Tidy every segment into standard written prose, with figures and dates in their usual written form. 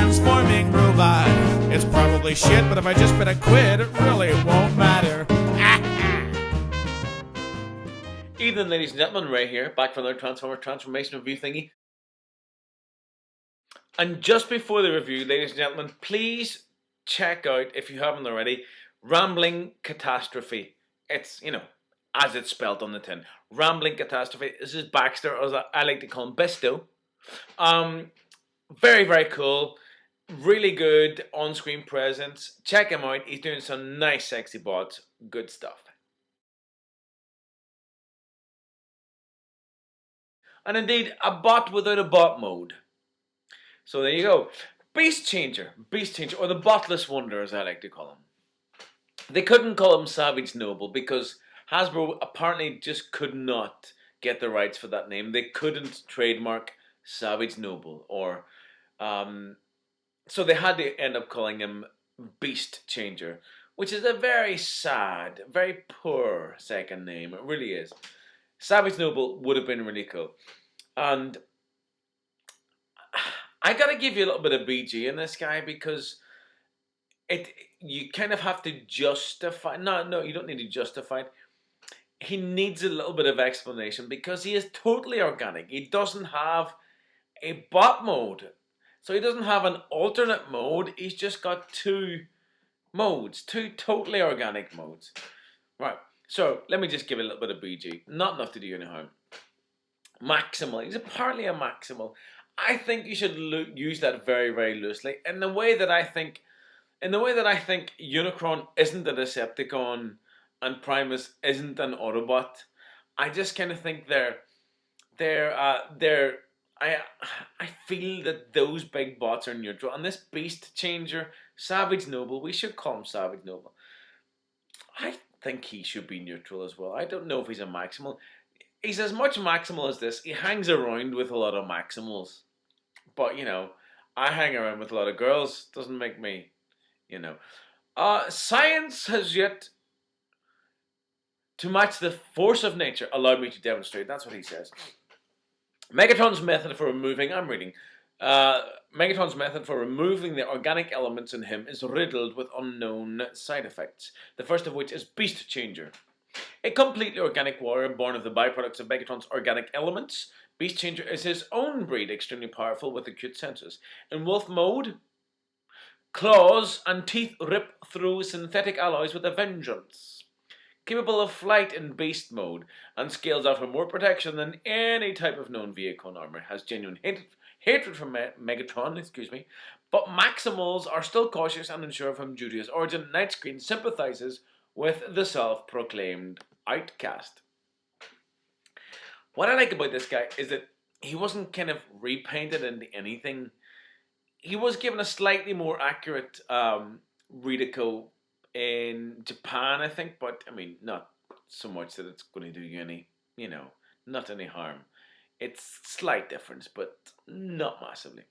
transforming robot. It's probably shit, but if I just bet a quid, it really won't matter. Evening, ladies and gentlemen, Ray here, back for another Transformer Transformation review thingy. And just before the review, ladies and gentlemen, please check out, if you haven't already, Rambling Catastrophe. It's, as it's spelled on the tin. Rambling Catastrophe. This is Baxter, or as I like to call him, Bisto. Very, very cool. Really good on-screen presence. Check him out. He's doing some nice, sexy bots. Good stuff. And indeed, a bot without a bot mode. So there you go. Beast Changer, or the Botless Wonder, as I like to call him. They couldn't call him Savage Noble because Hasbro apparently just could not get the rights for that name. They couldn't trademark Savage Noble, or so they had to end up calling him Beast Changer, which is a very sad, very poor second name. It really is. Savage Noble would have been really cool. And I gotta give you a little bit of BG in this guy because you kind of have to justify. No, you don't need to justify it. He needs a little bit of explanation because he is totally organic. He doesn't have a bot mode. So he doesn't have an alternate mode. He's just got two modes, two totally organic modes. Right, so let me just give it a little bit of BG. Not enough to do any harm. Maximal. He's apparently a Maximal. I think you should use that very, very loosely. In the way that I think Unicron isn't a Decepticon and Primus isn't an Autobot, I just kind of think I feel that those big bots are neutral. And this Beast Changer, Savage Noble, we should call him Savage Noble. I think he should be neutral as well. I don't know if he's a Maximal. He's as much Maximal as this. He hangs around with a lot of Maximals. But, I hang around with a lot of girls. Doesn't make me, Science has yet to match the force of nature allowed me to demonstrate. That's what he says. Megatron's method for removing, Megatron's method for removing the organic elements in him is riddled with unknown side effects. The first of which is Beast Changer. A completely organic warrior born of the byproducts of Megatron's organic elements, Beast Changer is his own breed, extremely powerful with acute senses. In wolf mode, claws and teeth rip through synthetic alloys with a vengeance. Capable of flight in beast mode and scales out more protection than any type of known vehicle and armor. Has genuine hatred for Megatron, but Maximals are still cautious and unsure of him due to his origin. Nightscreen sympathizes with the self-proclaimed outcast. What I like about this guy is that he wasn't kind of repainted into anything. He was given a slightly more accurate Ridico in Japan, I think, but I mean, not so much that it's going to do you any, not any harm. It's slight difference, but not massively.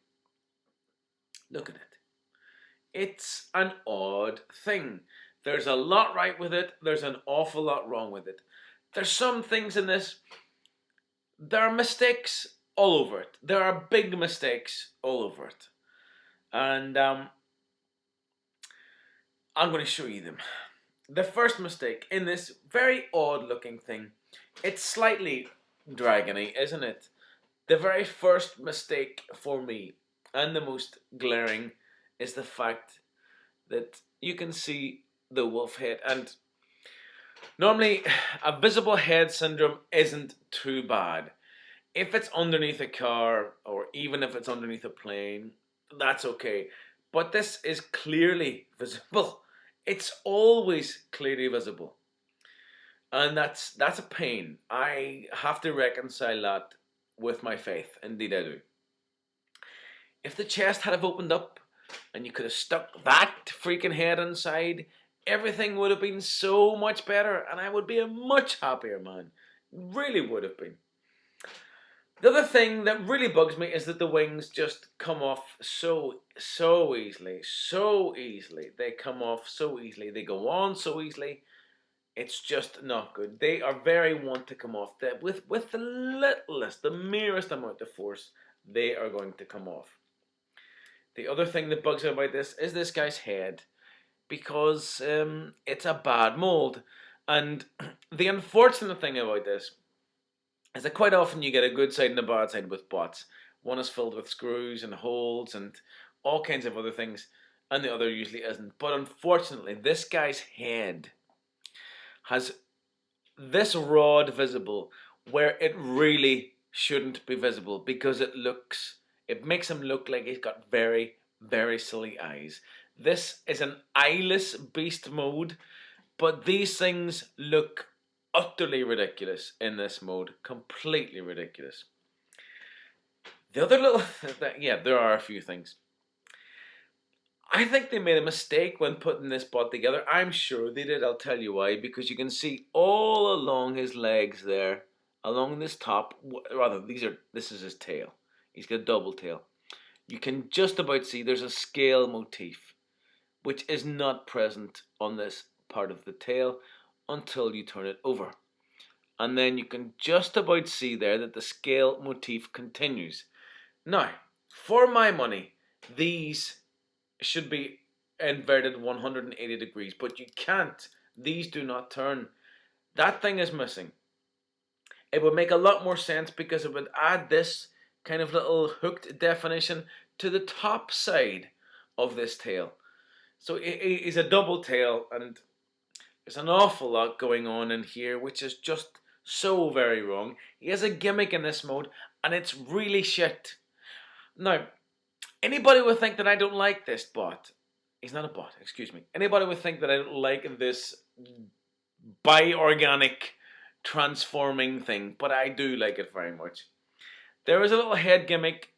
Look at it. It's an odd thing. There's a lot right with it. There's an awful lot wrong with it. There's some things in this. There are mistakes all over it. There are big mistakes all over it. And I'm going to show you them. The first mistake in this very odd looking thing, it's slightly dragony, isn't it? The very first mistake for me, and the most glaring, is the fact that you can see the wolf head. And normally, a visible head syndrome isn't too bad. If it's underneath a car, or even if it's underneath a plane, that's okay. But this is clearly visible. It's always clearly visible. And that's a pain. I have to reconcile that with my faith. Indeed I do. If the chest had have opened up, and you could have stuck that freaking head inside, everything would have been so much better, and I would be a much happier man. Really would have been. The other thing that really bugs me is that the wings just come off so easily. So easily. They come off so easily. They go on so easily. It's just not good. They are very want to come off. With the littlest, the merest amount of force, they are going to come off. The other thing that bugs me about this is this guy's head, because it's a bad mold. And the unfortunate thing about this is that quite often you get a good side and a bad side with bots. One is filled with screws and holes and all kinds of other things, and the other usually isn't. But unfortunately, this guy's head has this rod visible where it really shouldn't be visible, because it makes him look like he's got very, very silly eyes. This is an eyeless beast mode, but these things look utterly ridiculous in this mode. Completely ridiculous. The other little, yeah, there are a few things. I think they made a mistake when putting this bot together. I'm sure they did. I'll tell you why. Because you can see all along his legs there, along this top. Rather, this is his tail. He's got a double tail. You can just about see there's a scale motif, which is not present on this part of the tail until you turn it over. And then you can just about see there that the scale motif continues. Now, for my money, these should be inverted 180 degrees, but you can't. These do not turn. That thing is missing. It would make a lot more sense because it would add this kind of little hooked definition to the top side of this tail. So it is a double tail, and there's an awful lot going on in here, which is just so very wrong. He has a gimmick in this mode, and it's really shit. Now, anybody would think that I don't like this bot. He's not a bot, excuse me. Anybody would think that I don't like this bi-organic transforming thing, but I do like it very much. There is a little head gimmick.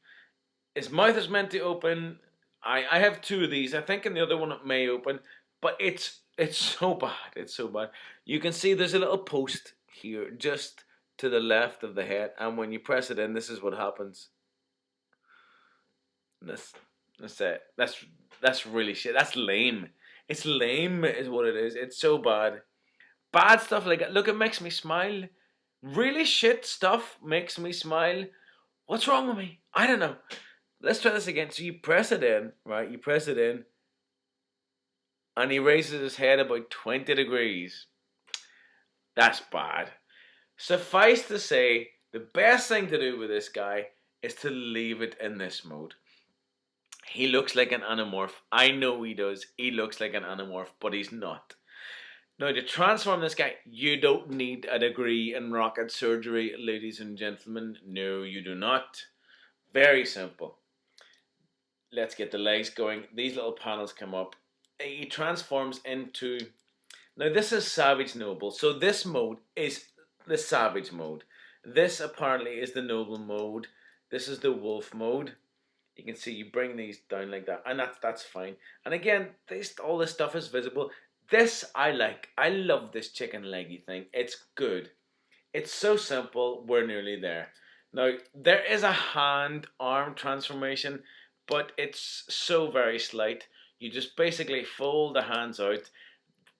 His mouth is meant to open. I have two of these. I think in the other one it may open, but it's so bad. It's so bad. You can see there's a little post here just to the left of the head, and when you press it in, this is what happens. That's it. That's really shit. That's lame. It's lame is what it is. It's so bad. Bad stuff like that. Look, it makes me smile. Really shit stuff makes me smile. What's wrong with me? I don't know. Let's try this again. So you press it in, right? You press it in, and he raises his head about 20 degrees. That's bad. Suffice to say, the best thing to do with this guy is to leave it in this mode. He looks like an Animorph. I know he does. He looks like an Animorph, but he's not. Now, to transform this guy, you don't need a degree in rocket surgery, ladies and gentlemen. No, you do not. Very simple. Let's get the legs going. These little panels come up. He transforms into... Now, this is Savage Noble. So this mode is the Savage mode. This apparently is the Noble mode. This is the Wolf mode. You can see you bring these down like that, and that's fine. And again, all this stuff is visible. This I like. I love this chicken leggy thing. It's good. It's so simple. We're nearly there. Now, there is a hand-arm transformation, but it's so very slight. You just basically fold the hands out.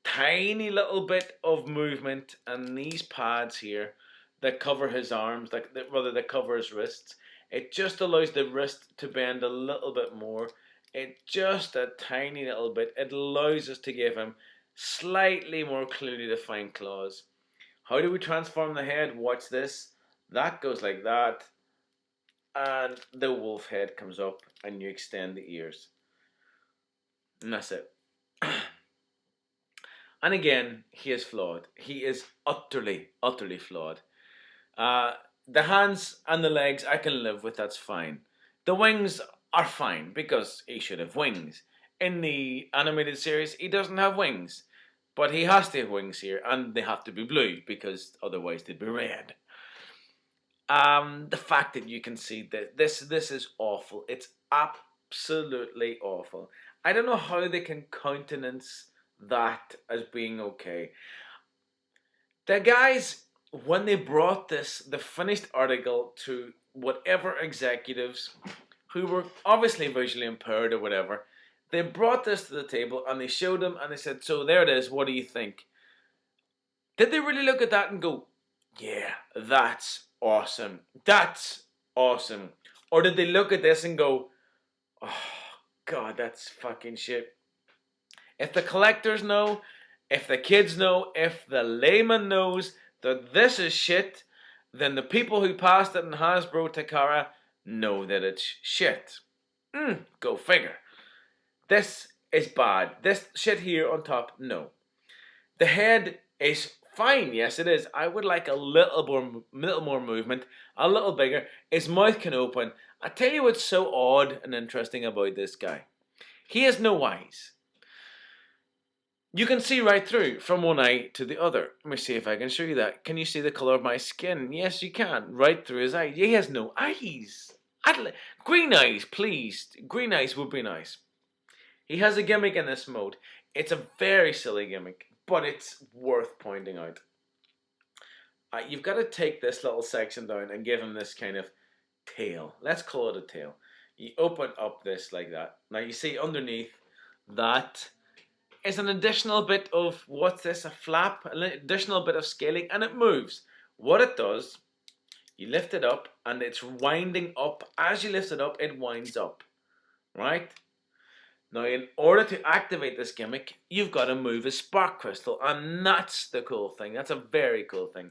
Tiny little bit of movement, and these pads here that cover his arms, that cover his wrists. It just allows the wrist to bend a little bit more. Just a tiny little bit. It allows us to give him slightly more clearly defined claws. How do we transform the head? Watch this. That goes like that. And the wolf head comes up, and you extend the ears. And that's it. And again, he is flawed. He is utterly, utterly flawed. The hands and the legs I can live with, that's fine. The wings are fine because he should have wings. In the animated series, he doesn't have wings. But he has to have wings here, and they have to be blue because otherwise they'd be red. The fact that you can see that this is awful. It's absolutely awful. I don't know how they can countenance that as being okay. The guys, when they brought the finished article to whatever executives who were obviously visually impaired or whatever, they brought this to the table and they showed them and they said, so there it is, what do you think? Did they really look at that and go, yeah, that's awesome. That's awesome. Or did they look at this and go, oh, God, that's fucking shit. If the collectors know, if the kids know, if the layman knows that this is shit, then the people who passed it in Hasbro Takara know that it's shit. Go figure. This is bad. This shit here on top, no. The head is fine, yes it is. I would like a little more movement, a little bigger. His mouth can open. I tell you what's so odd and interesting about this guy. He has no eyes. You can see right through from one eye to the other. Let me see if I can show you that. Can you see the colour of my skin? Yes, you can. Right through his eye. He has no eyes. Green eyes, please. Green eyes would be nice. He has a gimmick in this mode. It's a very silly gimmick, but it's worth pointing out. You've got to take this little section down and give him this kind of tail. Let's call it a tail. You open up this like that. Now you see underneath that is an additional bit of, what's this, a flap, an additional bit of scaling, and it moves. What it does, you lift it up and it's winding up. As you lift it up, it winds up, right? Now in order to activate this gimmick, you've got to move a spark crystal, and that's the cool thing. That's a very cool thing.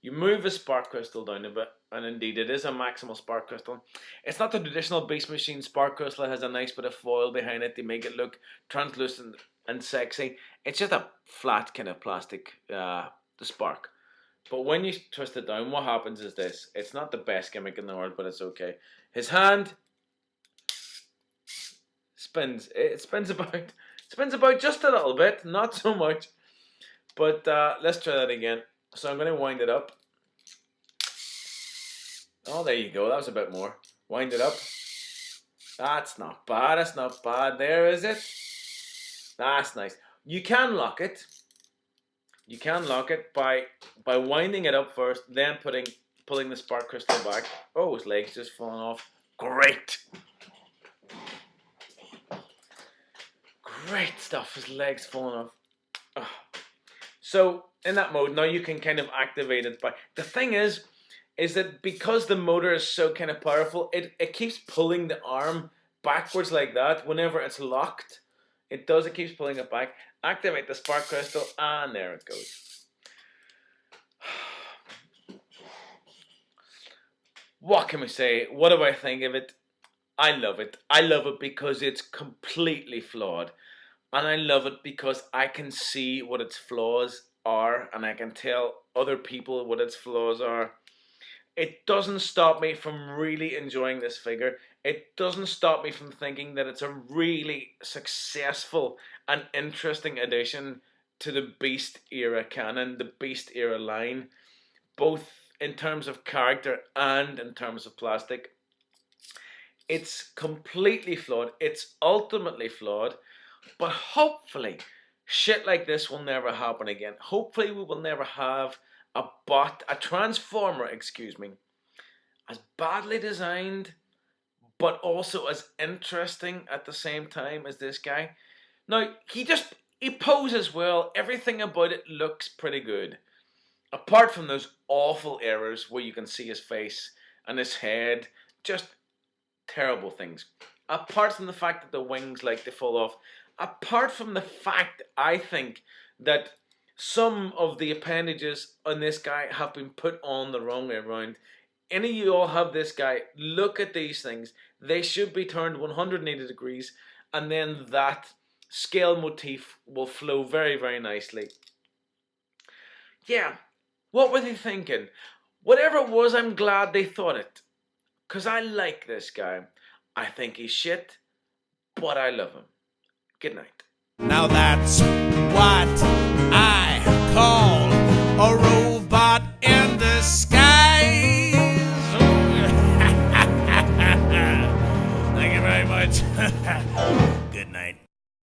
You move a spark crystal down a bit, and indeed it is a maximal spark crystal. It's not the traditional Beast Machine spark crystal. It has a nice bit of foil behind it to make it look translucent and sexy. It's just a flat kind of plastic spark. But when you twist it down, what happens is this. It's not the best gimmick in the world, but it's okay. His hand spins. It spins about just a little bit, not so much. But let's try that again. So I'm going to wind it up. Oh, there you go. That was a bit more. Wind it up. That's not bad. That's not bad. There is it. That's nice. You can lock it. You can lock it by winding it up first, then pulling the spark crystal back. Oh, his leg's just falling off. Great. Great stuff. His leg's falling off. Oh. So in that mode, now you can kind of activate it by... The thing is that because the motor is so kind of powerful, it keeps pulling the arm backwards like that whenever it's locked. It keeps pulling it back. Activate the spark crystal, and there it goes. What can we say? What do I think of it? I love it. I love it because it's completely flawed. And I love it because I can see what its flaws are, and I can tell other people what its flaws are. It doesn't stop me from really enjoying this figure. It doesn't stop me from thinking that it's a really successful and interesting addition to the Beast era canon, the Beast era line, both in terms of character and in terms of plastic. It's completely flawed. It's ultimately flawed. But hopefully, shit like this will never happen again. Hopefully, we will never have a transformer, as badly designed, but also as interesting at the same time as this guy. Now, he poses well. Everything about it looks pretty good. Apart from those awful errors where you can see his face and his head, just terrible things. Apart from the fact that the wings like to fall off. Apart from the fact, I think, that some of the appendages on this guy have been put on the wrong way around. Any of you all have this guy, look at these things. They should be turned 180 degrees, and then that scale motif will flow very, very nicely. Yeah, what were they thinking? Whatever it was, I'm glad they thought it. Because I like this guy. I think he's shit, but I love him. Good night. Now that's what I call a robot in disguise.